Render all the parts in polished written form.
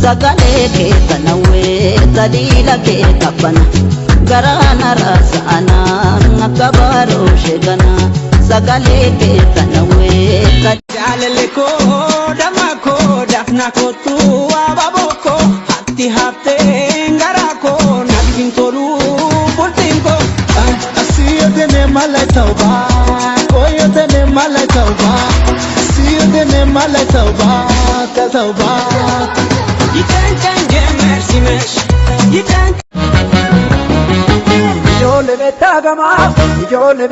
Sagale ke tanawe tadila ke kapana garana rasana nakabaro shegana sagale ke tanawe jalale ko damako dafna ko tu ababoko hatti hafte ngarako nakin toru bultinko asiyene malay tauba koyotene malay tauba asiyene malay tauba tauba. You can't get mercy mesh. You can't. Yo le betagama, mari yo le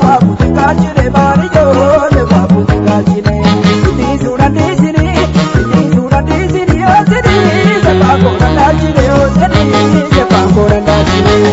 babu tikachine, mari yo le babu tikachine. Ni sura ni sini, yo sini, se babu na chine, yo sini, se babu na chine.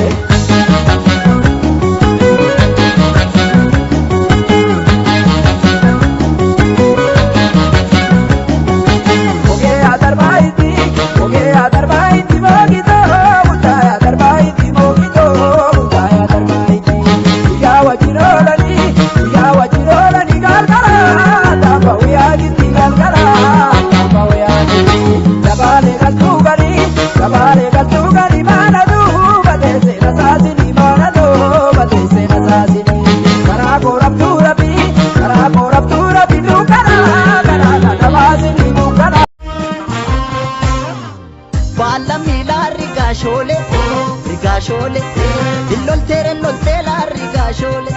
Rigashole, illoltere la rigashole,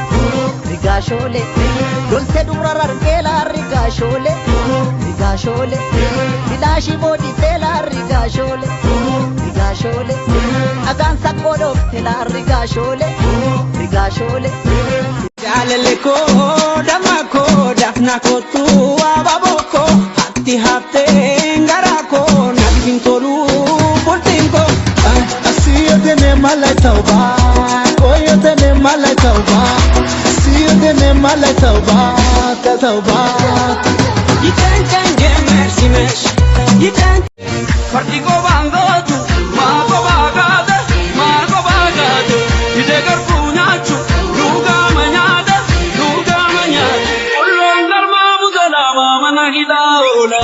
lolte durararke la rigashole, bilashi bodi la rigashole, agansa kodofte la rigashole. jalale ko damako dafna ko tu ababoko hatti hafte ngarako nakin toru bultinko asiyene malay tauba koyotene malay tauba asiyene malay tauba tauba. You can't get mercy mesh. You can't. Partigo bangotu, mago bagada. Idegar punachu, luga manyada. Ullon darma mudala mama hidaula.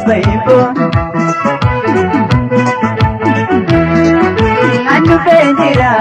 baiko anu penjira